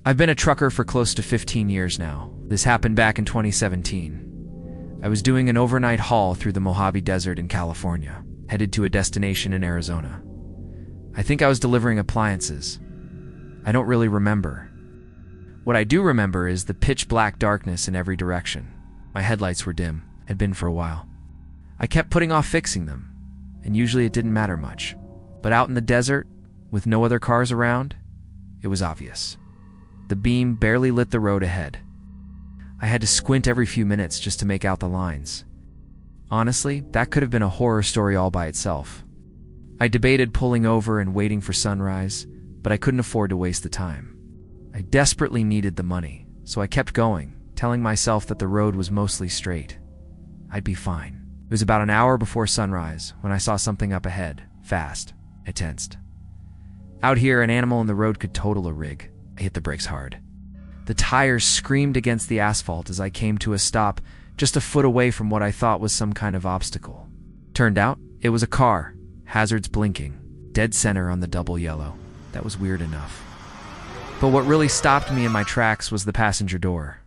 I've been a trucker for close to 15 years now. This happened back in 2017. I was doing an overnight haul through the Mojave Desert in California, headed to a destination in Arizona. I think I was delivering appliances. I don't really remember. What I do remember is the pitch-black darkness in every direction. My headlights were dim, had been for a while. I kept putting off fixing them, and usually it didn't matter much. But out in the desert, with no other cars around, it was obvious. The beam barely lit the road ahead. I had to squint every few minutes just to make out the lines. Honestly, that could have been a horror story all by itself. I debated pulling over and waiting for sunrise, but I couldn't afford to waste the time. I desperately needed the money, so I kept going, telling myself that the road was mostly straight. I'd be fine. It was about an hour before sunrise when I saw something up ahead, fast. I tensed. Out here, an animal in the road could total a rig. I hit the brakes hard. The tires screamed against the asphalt as I came to a stop, just a foot away from what I thought was some kind of obstacle. Turned out, it was a car, hazards blinking, dead center on the double yellow. That was weird enough. But what really stopped me in my tracks was the passenger door.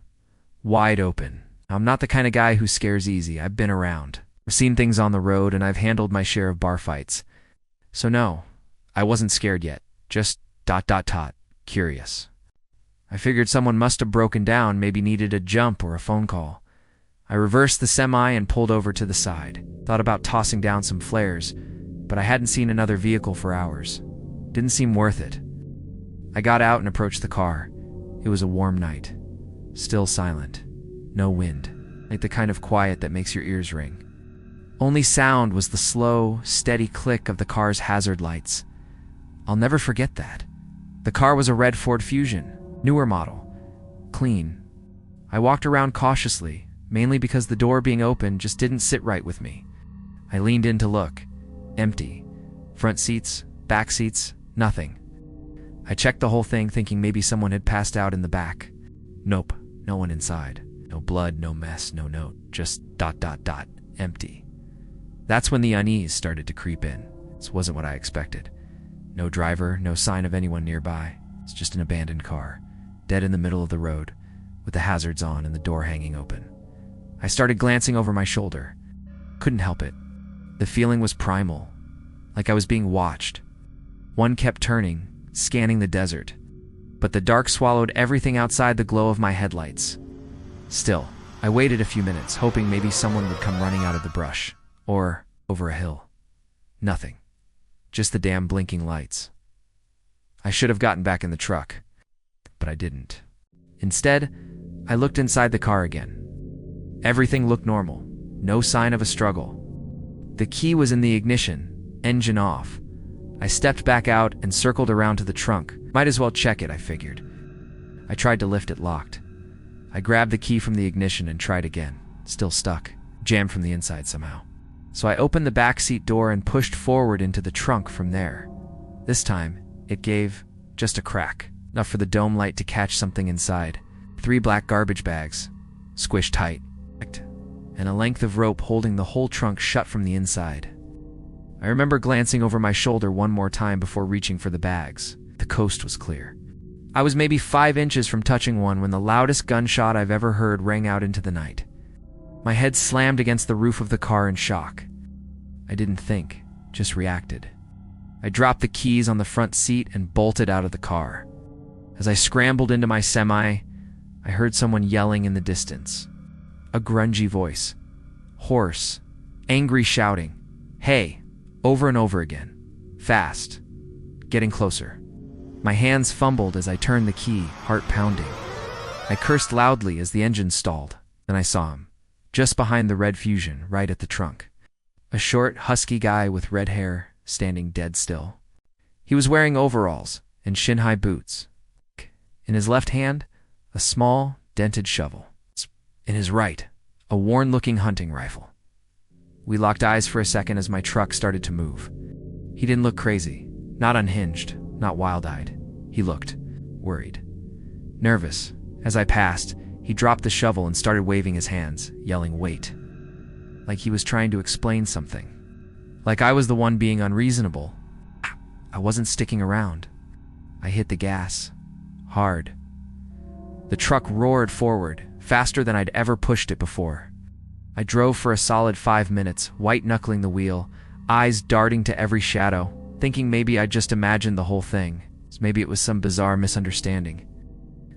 Wide open. I'm not the kind of guy who scares easy. I've been around. I've seen things on the road, and I've handled my share of bar fights. So no, I wasn't scared yet. Just ... curious. I figured someone must have broken down, maybe needed a jump or a phone call. I reversed the semi and pulled over to the side. Thought about tossing down some flares, but I hadn't seen another vehicle for hours. Didn't seem worth it. I got out and approached the car. It was a warm night. Still silent. No wind. Like the kind of quiet that makes your ears ring. Only sound was the slow, steady click of the car's hazard lights. I'll never forget that. The car was a red Ford Fusion, newer model. Clean. I walked around cautiously, mainly because the door being open just didn't sit right with me. I leaned in to look. Empty. Front seats, back seats, nothing. I checked the whole thing thinking maybe someone had passed out in the back. Nope, no one inside. No blood, no mess, no note, just ... empty. That's when the unease started to creep in. This wasn't what I expected. No driver, no sign of anyone nearby. It's just an abandoned car, dead in the middle of the road, with the hazards on and the door hanging open. I started glancing over my shoulder. Couldn't help it. The feeling was primal, like I was being watched. One kept turning, scanning the desert, but the dark swallowed everything outside the glow of my headlights. Still, I waited a few minutes, hoping maybe someone would come running out of the brush, or over a hill. Nothing. Just the damn blinking lights. I should have gotten back in the truck, but I didn't. Instead, I looked inside the car again. Everything looked normal. No sign of a struggle. The key was in the ignition, engine off. I stepped back out and circled around to the trunk. Might as well check it, I figured. I tried to lift it locked. I grabbed the key from the ignition and tried again. Still stuck, jammed from the inside somehow. So I opened the back seat door and pushed forward into the trunk from there. This time, it gave just a crack, enough for the dome light to catch something inside. 3 black garbage bags, squished tight, and a length of rope holding the whole trunk shut from the inside. I remember glancing over my shoulder one more time before reaching for the bags. The coast was clear. I was maybe 5 inches from touching one when the loudest gunshot I've ever heard rang out into the night. My head slammed against the roof of the car in shock. I didn't think, just reacted. I dropped the keys on the front seat and bolted out of the car. As I scrambled into my semi, I heard someone yelling in the distance. A grungy voice. Hoarse, angry shouting. Hey, over and over again. Fast. Getting closer. My hands fumbled as I turned the key, heart pounding. I cursed loudly as the engine stalled. Then I saw him, just behind the red Fusion, right at the trunk. A short, husky guy with red hair, standing dead still. He was wearing overalls and shin-high boots. In his left hand, a small, dented shovel. In his right, a worn-looking hunting rifle. We locked eyes for a second as my truck started to move. He didn't look crazy, not unhinged, not wild-eyed. He looked worried. Nervous. As I passed, he dropped the shovel and started waving his hands, yelling, "Wait." Like he was trying to explain something. Like I was the one being unreasonable. I wasn't sticking around. I hit the gas. Hard. The truck roared forward, faster than I'd ever pushed it before. I drove for a solid 5 minutes, white-knuckling the wheel, eyes darting to every shadow, thinking maybe I'd just imagined the whole thing. Maybe it was some bizarre misunderstanding.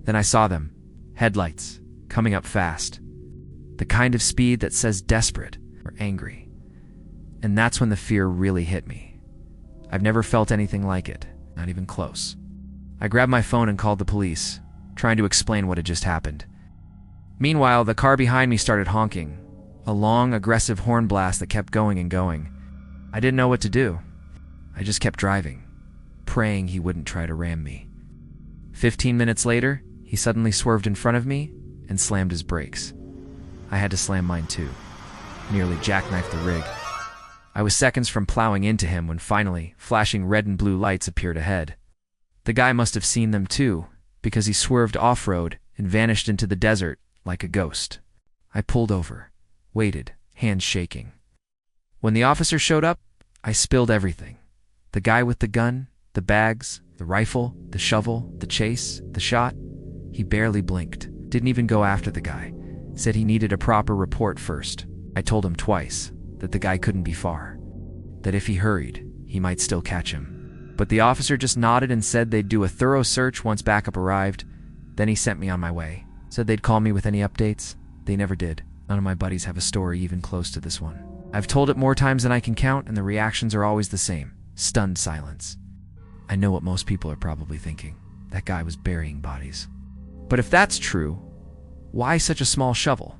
Then I saw them, headlights, coming up fast. The kind of speed that says desperate or angry. And that's when the fear really hit me. I've never felt anything like it, not even close. I grabbed my phone and called the police, trying to explain what had just happened. Meanwhile, the car behind me started honking, a long, aggressive horn blast that kept going and going. I didn't know what to do. I just kept driving, praying he wouldn't try to ram me. 15 minutes later, he suddenly swerved in front of me and slammed his brakes. I had to slam mine too. Nearly jackknifed the rig. I was seconds from plowing into him when finally, flashing red and blue lights appeared ahead. The guy must have seen them too, because he swerved off-road and vanished into the desert like a ghost. I pulled over, waited, hands shaking. When the officer showed up, I spilled everything. The guy with the gun, the bags, the rifle, the shovel, the chase, the shot. He barely blinked, didn't even go after the guy. Said he needed a proper report first. I told him twice that the guy couldn't be far, that if he hurried, he might still catch him. But the officer just nodded and said they'd do a thorough search once backup arrived. Then he sent me on my way. Said they'd call me with any updates. They never did. None of my buddies have a story even close to this one. I've told it more times than I can count, and the reactions are always the same. Stunned silence. I know what most people are probably thinking. That guy was burying bodies. But if that's true, why such a small shovel?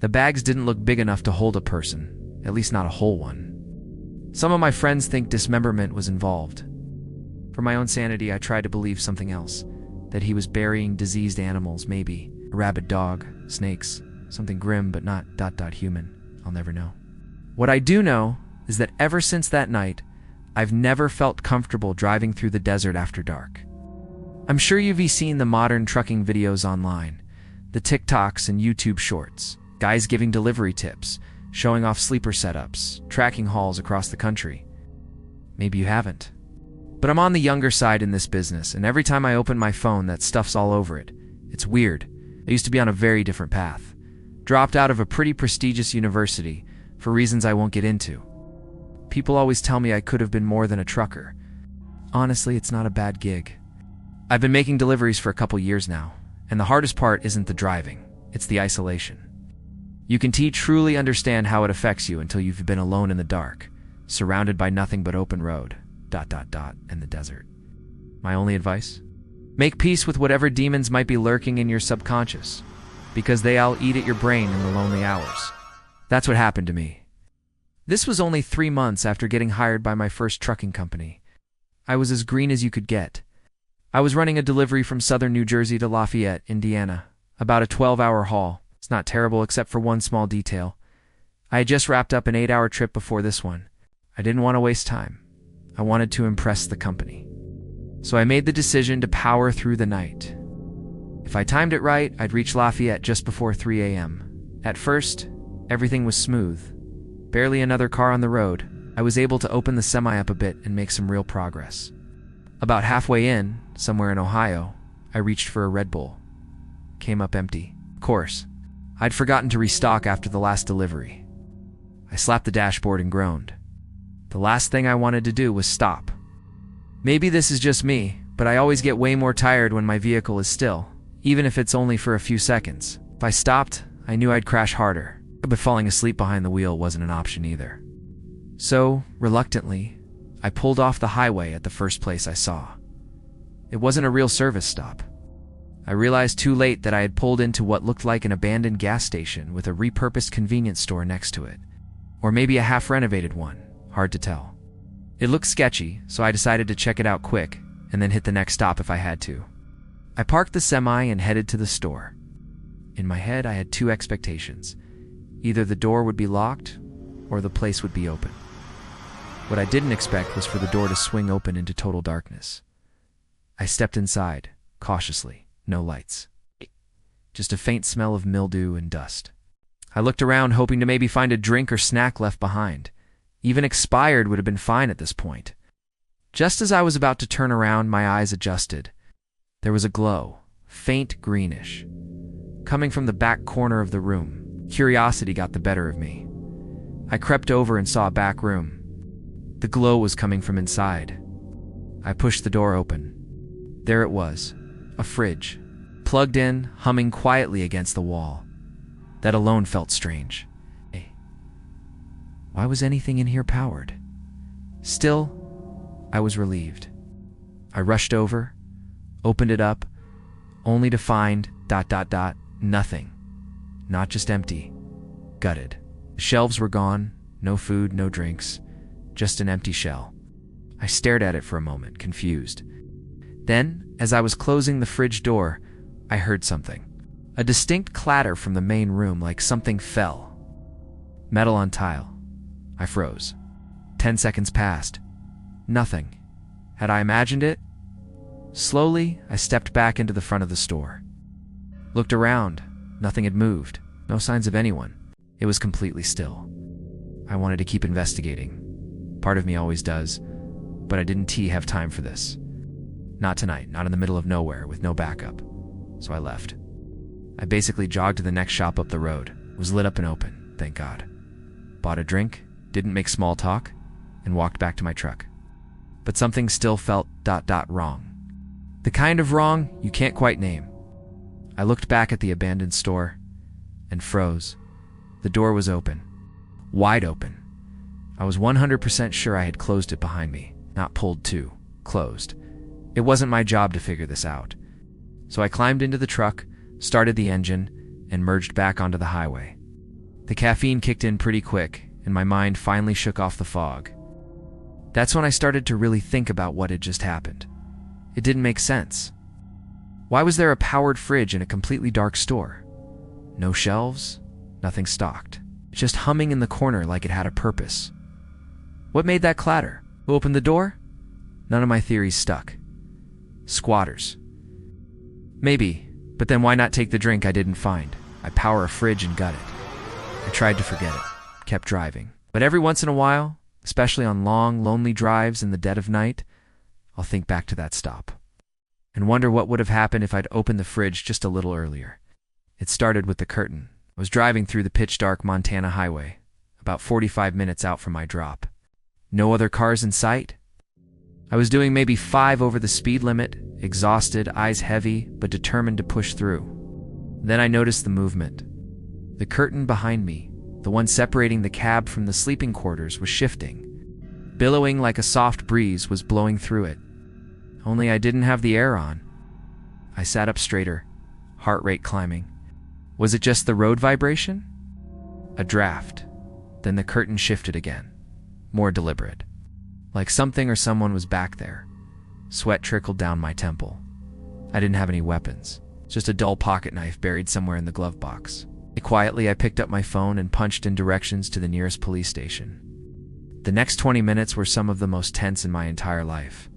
The bags didn't look big enough to hold a person, at least not a whole one. Some of my friends think dismemberment was involved. For my own sanity, I tried to believe something else. That he was burying diseased animals, maybe. A rabid dog, snakes, something grim but not ... human. I'll never know. What I do know is that ever since that night, I've never felt comfortable driving through the desert after dark. I'm sure you've seen the modern trucking videos online, the TikToks and YouTube shorts, guys giving delivery tips, showing off sleeper setups, tracking hauls across the country. Maybe you haven't. But I'm on the younger side in this business, and every time I open my phone, that stuff's all over it. It's weird. I used to be on a very different path. Dropped out of a pretty prestigious university for reasons I won't get into. People always tell me I could have been more than a trucker. Honestly, it's not a bad gig. I've been making deliveries for a couple years now, and the hardest part isn't the driving, it's the isolation. You can truly understand how it affects you until you've been alone in the dark, surrounded by nothing but open road, ... and the desert. My only advice? Make peace with whatever demons might be lurking in your subconscious, because they all eat at your brain in the lonely hours. That's what happened to me. This was only 3 months after getting hired by my first trucking company. I was as green as you could get. I was running a delivery from southern New Jersey to Lafayette, Indiana, about a 12-hour haul. It's not terrible except for one small detail. I had just wrapped up an 8-hour trip before this one. I didn't want to waste time. I wanted to impress the company. So I made the decision to power through the night. If I timed it right, I'd reach Lafayette just before 3 a.m. At first, everything was smooth. Barely another car on the road. I was able to open the semi up a bit and make some real progress. About halfway in, somewhere in Ohio, I reached for a Red Bull. Came up empty. Of course. I'd forgotten to restock after the last delivery. I slapped the dashboard and groaned. The last thing I wanted to do was stop. Maybe this is just me, but I always get way more tired when my vehicle is still, even if it's only for a few seconds. If I stopped, I knew I'd crash harder, but falling asleep behind the wheel wasn't an option either. So, reluctantly, I pulled off the highway at the first place I saw. It wasn't a real service stop. I realized too late that I had pulled into what looked like an abandoned gas station with a repurposed convenience store next to it. Or maybe a half-renovated one, hard to tell. It looked sketchy, so I decided to check it out quick, and then hit the next stop if I had to. I parked the semi and headed to the store. In my head, I had 2 expectations. Either the door would be locked, or the place would be open. What I didn't expect was for the door to swing open into total darkness. I stepped inside, cautiously, no lights. Just a faint smell of mildew and dust. I looked around, hoping to maybe find a drink or snack left behind. Even expired would have been fine at this point. Just as I was about to turn around, my eyes adjusted. There was a glow, faint greenish. Coming from the back corner of the room, curiosity got the better of me. I crept over and saw a back room. The glow was coming from inside. I pushed the door open. There it was, a fridge, plugged in, humming quietly against the wall. That alone felt strange. Hey, why was anything in here powered? Still, I was relieved. I rushed over, opened it up, only to find ... nothing. Not just empty, gutted. The shelves were gone, no food, no drinks, just an empty shell. I stared at it for a moment, confused. Then, as I was closing the fridge door, I heard something. A distinct clatter from the main room, like something fell. Metal on tile. I froze. 10 seconds passed. Nothing. Had I imagined it? Slowly, I stepped back into the front of the store. Looked around. Nothing had moved. No signs of anyone. It was completely still. I wanted to keep investigating. Part of me always does, but I didn't have time for this. Not tonight, not in the middle of nowhere, with no backup. So I left. I basically jogged to the next shop up the road. It was lit up and open, thank God. Bought a drink, didn't make small talk, and walked back to my truck. But something still felt ... wrong. The kind of wrong you can't quite name. I looked back at the abandoned store and froze. The door was open. Wide open. I was 100% sure I had closed it behind me, not pulled to, closed. It wasn't my job to figure this out. So I climbed into the truck, started the engine, and merged back onto the highway. The caffeine kicked in pretty quick, and my mind finally shook off the fog. That's when I started to really think about what had just happened. It didn't make sense. Why was there a powered fridge in a completely dark store? No shelves, nothing stocked. Just humming in the corner like it had a purpose. What made that clatter? Who opened the door? None of my theories stuck. Squatters. Maybe, but then why not take the drink I didn't find? I power a fridge and gut it. I tried to forget it, kept driving. But every once in a while, especially on long, lonely drives in the dead of night, I'll think back to that stop and wonder what would have happened if I'd opened the fridge just a little earlier. It started with the curtain. I was driving through the pitch-dark Montana highway, about 45 minutes out from my drop. No other cars in sight. I was doing maybe 5 over the speed limit, exhausted, eyes heavy, but determined to push through. Then I noticed the movement. The curtain behind me, the one separating the cab from the sleeping quarters, was shifting. Billowing like a soft breeze was blowing through it. Only I didn't have the air on. I sat up straighter, heart rate climbing. Was it just the road vibration? A draft. Then the curtain shifted again. More deliberate. Like something or someone was back there. Sweat trickled down my temple. I didn't have any weapons. Just a dull pocket knife buried somewhere in the glove box. Quietly, I picked up my phone and punched in directions to the nearest police station. The next 20 minutes were some of the most tense in my entire life.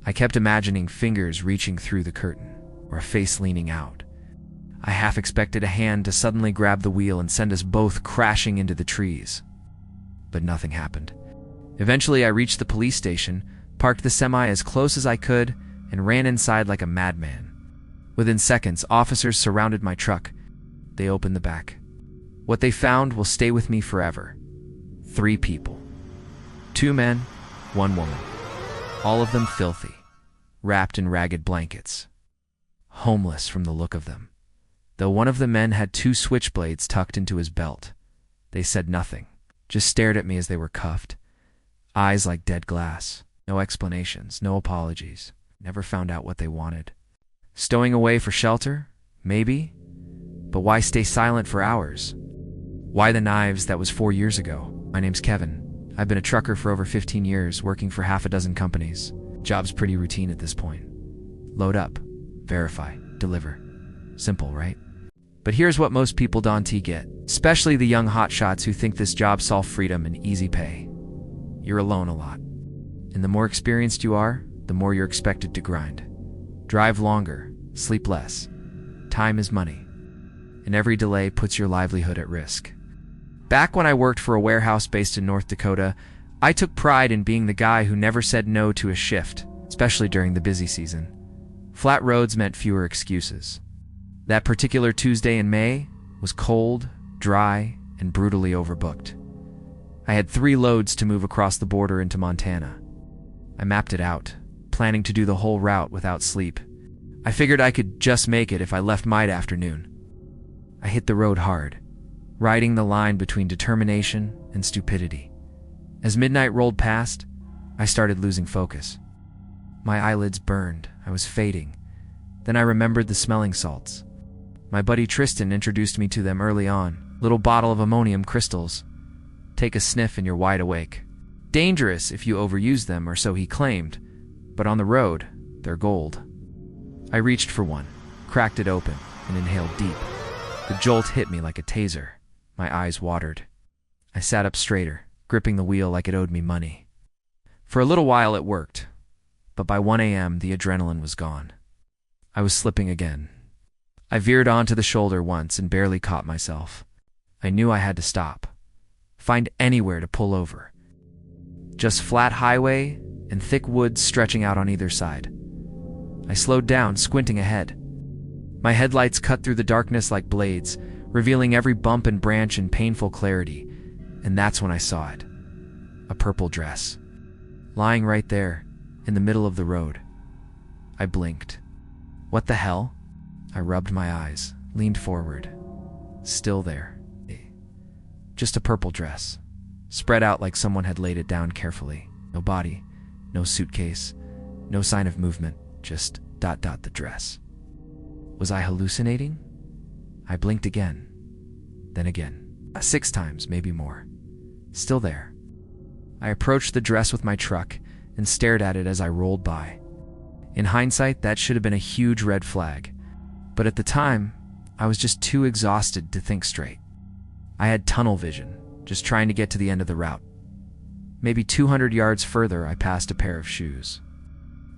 I kept imagining fingers reaching through the curtain, or a face leaning out. I half expected a hand to suddenly grab the wheel and send us both crashing into the trees. But nothing happened. Eventually, I reached the police station, parked the semi as close as I could, and ran inside like a madman. Within seconds, officers surrounded my truck. They opened the back. What they found will stay with me forever. 3 people. 2 men, 1 woman. All of them filthy, wrapped in ragged blankets. Homeless from the look of them. Though one of the men had 2 switchblades tucked into his belt. They said nothing, just stared at me as they were cuffed. Eyes like dead glass. No explanations, no apologies. Never found out what they wanted. Stowing away for shelter? Maybe. But why stay silent for hours? Why the knives? That was 4 years ago. My name's Kevin. I've been a trucker for over 15 years, working for half a dozen companies. Job's pretty routine at this point. Load up, verify, deliver. Simple, right? But here's what most people don't get, especially the young hotshots who think this job solves freedom and easy pay. You're alone a lot. And the more experienced you are, the more you're expected to grind. Drive longer, sleep less. Time is money. And every delay puts your livelihood at risk. Back when I worked for a warehouse based in North Dakota, I took pride in being the guy who never said no to a shift, especially during the busy season. Flat roads meant fewer excuses. That particular Tuesday in May was cold, dry, and brutally overbooked. I had 3 loads to move across the border into Montana. I mapped it out, planning to do the whole route without sleep. I figured I could just make it if I left mid-afternoon. I hit the road hard, riding the line between determination and stupidity. As midnight rolled past, I started losing focus. My eyelids burned. I was fading. Then I remembered the smelling salts. My buddy Tristan introduced me to them early on. Little bottle of ammonium crystals. Take a sniff and you're wide awake. Dangerous if you overuse them, or so he claimed. But on the road, they're gold. I reached for one, cracked it open, and inhaled deep. The jolt hit me like a taser. My eyes watered. I sat up straighter, gripping the wheel like it owed me money. For a little while it worked, but by 1 a.m. the adrenaline was gone. I was slipping again. I veered onto the shoulder once and barely caught myself. I knew I had to stop. Find anywhere to pull over. Just flat highway and thick woods stretching out on either side. I slowed down, squinting ahead. My headlights cut through the darkness like blades, revealing every bump and branch in painful clarity, and that's when I saw it. A purple dress. Lying right there, in the middle of the road. I blinked. What the hell? I rubbed my eyes, leaned forward. Still there. Just a purple dress, spread out like someone had laid it down carefully. No body, no suitcase, no sign of movement, just ... the dress. Was I hallucinating? I blinked again, then again. 6 times, maybe more. Still there. I approached the dress with my truck and stared at it as I rolled by. In hindsight, that should have been a huge red flag. But at the time, I was just too exhausted to think straight. I had tunnel vision, just trying to get to the end of the route. Maybe 200 yards further, I passed a pair of shoes.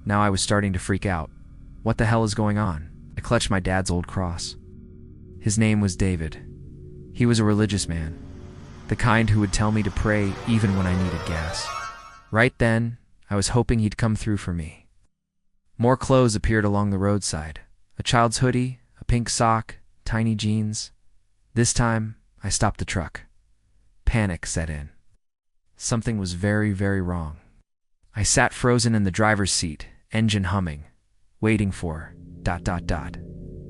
Now I was starting to freak out. What the hell is going on? I clutched my dad's old cross. His name was David. He was a religious man, the kind who would tell me to pray even when I needed gas. Right then, I was hoping he'd come through for me. More clothes appeared along the roadside. A child's hoodie, a pink sock, tiny jeans. This time, I stopped the truck. Panic set in. Something was very, very wrong. I sat frozen in the driver's seat, engine humming, waiting for ...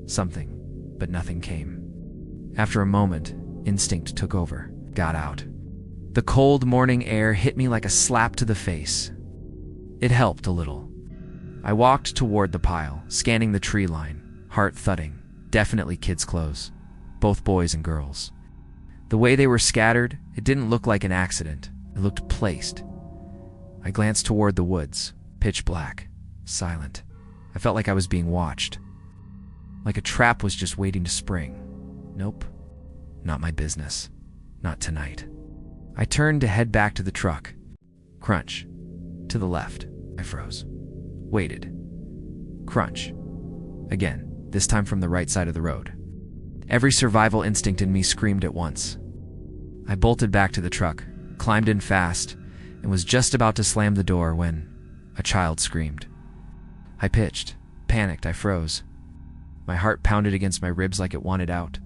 something, but nothing came. After a moment, instinct took over. Got out. The cold morning air hit me like a slap to the face. It helped a little. I walked toward the pile, scanning the tree line, heart thudding. Definitely kids' clothes. Both boys and girls. The way they were scattered, it didn't look like an accident. It looked placed. I glanced toward the woods, pitch black, silent. I felt like I was being watched. Like a trap was just waiting to spring. Nope. Not my business. Not tonight. I turned to head back to the truck. Crunch. To the left. I froze. Waited. Crunch. Again, this time from the right side of the road. Every survival instinct in me screamed at once. I bolted back to the truck, climbed in fast, and was just about to slam the door when a child screamed. I pitched. Panicked, I froze. My heart pounded against my ribs like it wanted out.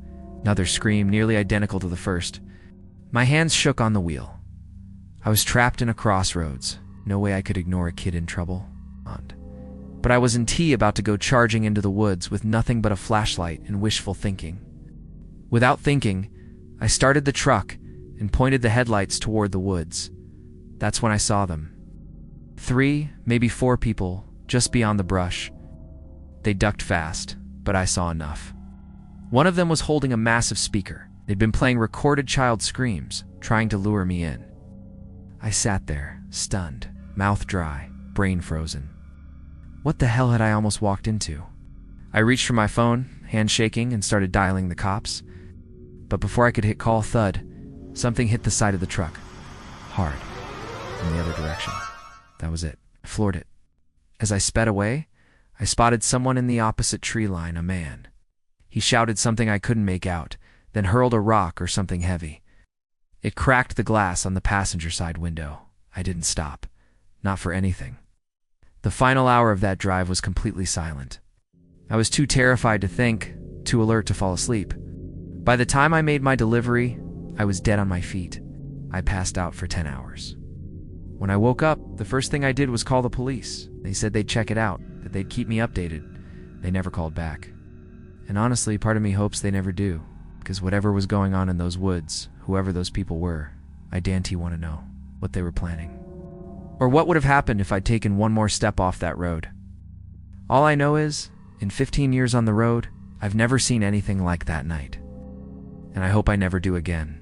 Another scream, nearly identical to the first. My hands shook on the wheel. I was trapped in a crossroads. No way I could ignore a kid in trouble. But I was in T about to go charging into the woods with nothing but a flashlight and wishful thinking. Without thinking, I started the truck and pointed the headlights toward the woods. That's when I saw them. 3, maybe 4 people, just beyond the brush. They ducked fast, but I saw enough. One of them was holding a massive speaker. They'd been playing recorded child screams, trying to lure me in. I sat there, stunned, mouth dry, brain frozen. What the hell had I almost walked into? I reached for my phone, hand shaking, and started dialing the cops. But before I could hit call, thud, something hit the side of the truck. Hard. In the other direction. That was it. I floored it. As I sped away, I spotted someone in the opposite tree line, a man. He shouted something I couldn't make out, then hurled a rock or something heavy. It cracked the glass on the passenger side window. I didn't stop. Not for anything. The final hour of that drive was completely silent. I was too terrified to think, too alert to fall asleep. By the time I made my delivery, I was dead on my feet. I passed out for 10 hours. When I woke up, the first thing I did was call the police. They said they'd check it out, that they'd keep me updated. They never called back. And honestly, part of me hopes they never do, because whatever was going on in those woods, whoever those people were, I dainty want to know what they were planning. Or what would have happened if I'd taken one more step off that road. All I know is, in 15 years on the road, I've never seen anything like that night. And I hope I never do again.